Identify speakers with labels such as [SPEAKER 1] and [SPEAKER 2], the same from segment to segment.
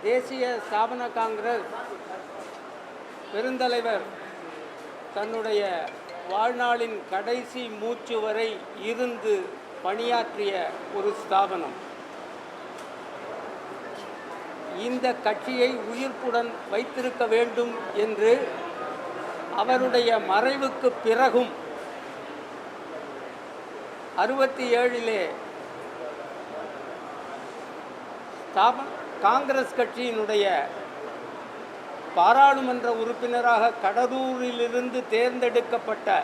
[SPEAKER 1] தேசிய ஸ்தாபன காங்கிரஸ் பெருந்தலைவர் தன்னுடைய வாழ்நாளின் கடைசி மூச்சு வரை இருந்து பணியாற்றிய ஒரு ஸ்தாபனம். இந்த கட்சியை உயிர்ப்புடன் வைத்திருக்க வேண்டும் என்று அவருடைய மறைவுக்கு பிறகும் 67 காங்கிரஸ் கட்சியினுடைய பாராளுமன்ற உறுப்பினராக கடலூரிலிருந்து தேர்ந்தெடுக்கப்பட்ட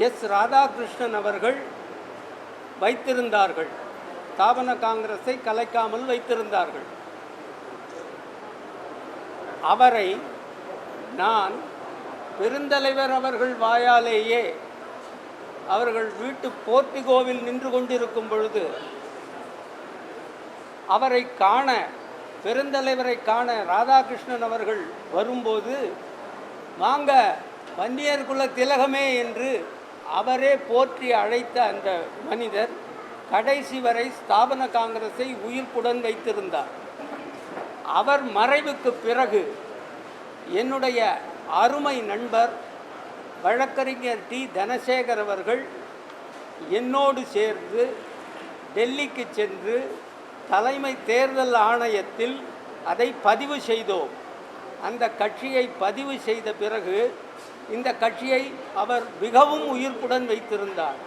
[SPEAKER 1] எஸ். ராதாகிருஷ்ணன் அவர்கள் வைத்திருந்தார்கள். ஸ்தாபன காங்கிரஸை கலைக்காமல் வைத்திருந்தார்கள். அவரை நான் பெருந்தலைவர் அவர்கள் வாயாலேயே அவர்கள் வீட்டு போர்ட்டிகோவில் நின்று கொண்டிருக்கும் பொழுது அவரை காண, பெருந்தலைவரை காண ராதாகிருஷ்ணன் அவர்கள் வரும்போது, வாங்க வன்னியர் குல திலகமே என்று அவரே போற்றி அழைத்த அந்த மனிதர் கடைசி வரை ஸ்தாபன காங்கிரஸை உயிர்ப்புடன் வைத்திருந்தார். அவர் மறைவுக்கு பிறகு என்னுடைய அருமை நண்பர் வழக்கறிஞர் டி. தனசேகர் அவர்கள் என்னோடு சேர்ந்து டெல்லிக்கு சென்று தலைமை தேர்தல் ஆணையத்தில் அதை பதிவு செய்தோம். அந்த கட்சியை பதிவு செய்த பிறகு இந்த கட்சியை அவர் மிகவும் உயிர்ப்புடன் வைத்திருந்தார்.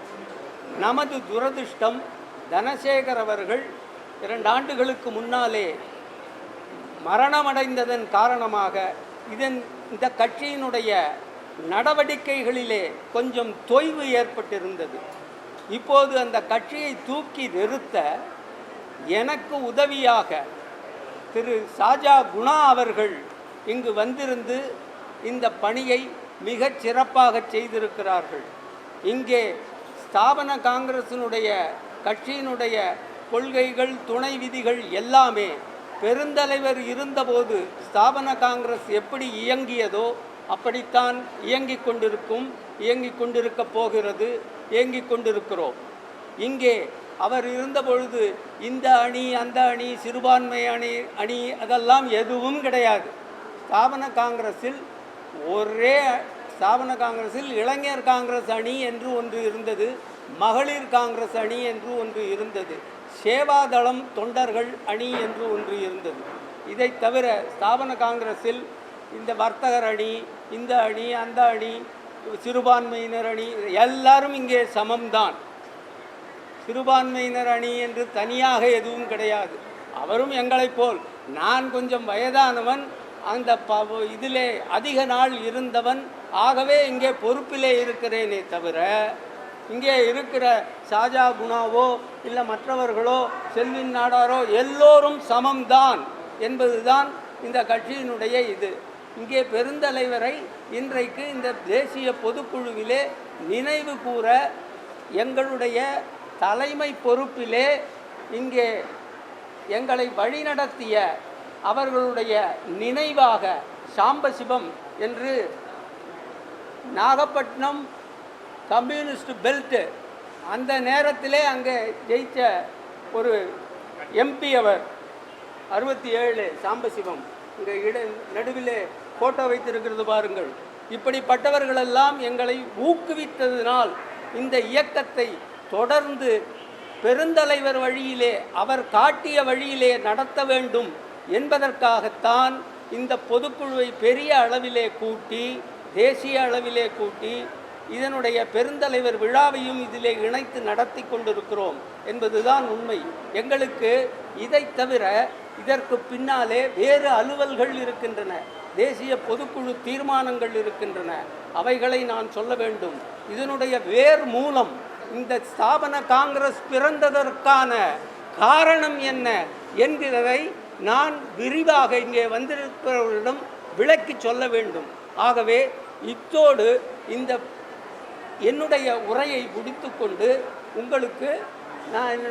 [SPEAKER 1] நமது துரதிர்ஷ்டம், தனசேகர் அவர்கள் 2 ஆண்டுகளுக்கு முன்னாலே மரணமடைந்ததன் காரணமாக இந்த கட்சியினுடைய நடவடிக்கைகளிலே கொஞ்சம் தொய்வு ஏற்பட்டிருந்தது. இப்போது அந்த கட்சியை தூக்கி நிறுத்த எனக்கு உதவியாக திரு சாஜா குணா அவர்கள் இங்கு வந்திருந்து இந்த பணியை மிகச் சிறப்பாக செய்திருக்கிறார்கள். இங்கே ஸ்தாபன காங்கிரசினுடைய கட்சியினுடைய கொள்கைகள், துணை விதிகள் எல்லாமே பெருந்தலைவர் இருந்தபோது ஸ்தாபன காங்கிரஸ் எப்படி இயங்கியதோ அப்படித்தான் இயங்கிக் கொண்டிருக்கப் போகிறது, இயங்கிக் கொண்டிருக்கிறோம். இங்கே அவர் இருந்தபொழுது இந்த அணி, அந்த அணி, சிறுபான்மை அணி அதெல்லாம் எதுவும் கிடையாது. ஸ்தாபன காங்கிரஸில் இளைஞர் காங்கிரஸ் அணி என்று ஒன்று இருந்தது, மகளிர் காங்கிரஸ் அணி என்று ஒன்று இருந்தது, சேவாதளம் தொண்டர்கள் அணி என்று ஒன்று இருந்தது. இதை தவிர ஸ்தாபன காங்கிரஸில் இந்த வர்த்தகர் அணி, இந்த அணி, அந்த அணி, சிறுபான்மையினர் அணி எல்லாரும் இங்கே சமம்தான். சிறுபான்மையினர் அணி என்று தனியாக எதுவும் கிடையாது. அவரும் எங்களைப் போல், நான் கொஞ்சம் வயதானவன், அந்த இதிலே அதிக நாள் இருந்தவன், ஆகவே இங்கே பொறுப்பிலே இருக்கிறேனே தவிர இங்கே இருக்கிற சாஜா குணாவோ இல்லை மற்றவர்களோ செல்வின் நாடாரோ எல்லோரும் சமம்தான் என்பதுதான் இந்த கட்சியினுடைய இது. இங்கே பெருந்தலைவரை இன்றைக்கு இந்த தேசிய பொதுக்குழுவிலே நினைவு கூற எங்களுடைய தலைமை பொறுப்பிலே இங்கே எங்களை வழிநடத்திய அவர்களுடைய நினைவாக சாம்பசிவம் என்று நாகப்பட்டினம் கம்யூனிஸ்ட் பெல்ட்டு அந்த நேரத்திலே அங்கே ஜெயித்த ஒரு எம்பி அவர் 67 சாம்பசிவம் இங்கே நடுவிலே ஃபோட்டோ வைத்திருக்கிறது பாருங்கள். இப்படிப்பட்டவர்களெல்லாம் எங்களை ஊக்குவித்ததினால் இந்த இயக்கத்தை தொடர்ந்து பெருந்தலைவர் வழியிலே, அவர் காட்டிய வழியிலே நடத்த வேண்டும் என்பதற்காகத்தான் இந்த பொதுக்குழுவை பெரிய அளவிலே கூட்டி, தேசிய அளவிலே கூட்டி, இதனுடைய பெருந்தலைவர் விழாவையும் இதிலே இணைத்து நடத்தி கொண்டிருக்கிறோம் என்பதுதான் உண்மை. எங்களுக்கு இதை தவிர இதற்கு பின்னாலே வேறு அலுவல்கள் இருக்கின்றன, தேசிய பொதுக்குழு தீர்மானங்கள் இருக்கின்றன. அவைகளை நான் சொல்ல வேண்டும். இதனுடைய வேர் மூலம் இந்த ஸ்தாபன காங்கிரஸ் பிறந்ததற்கான காரணம் என்ன என்கிறதை நான் விரிவாக இங்கே வந்திருக்கிறவர்களிடம் விளக்கி சொல்ல வேண்டும். ஆகவே இத்தோடு இந்த என்னுடைய உரையை முடித்துக்கொண்டு உங்களுக்கு நான்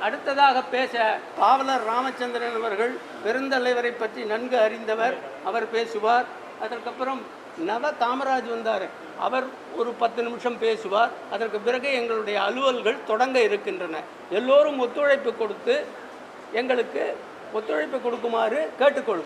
[SPEAKER 1] அடுத்ததாக பேச பாவலர் ராமச்சந்திரன் அவர்கள் பெருந்தலைவரை பற்றி நன்கு அறிந்தவர், அவர் பேசுவார். அதற்கப்புறம் நவ காமராஜ் வந்தார், அவர் ஒரு 10 நிமிஷம் பேசுவார். அதற்கு பிறகு எங்களுடைய அலுவல்கள் தொடங்க இருக்கின்றன. எல்லோரும் ஒத்துழைப்பு கொடுத்து எங்களுக்கு ஒத்துழைப்பு கொடுக்குமாறு கேட்டுக்கொள்கிறேன்.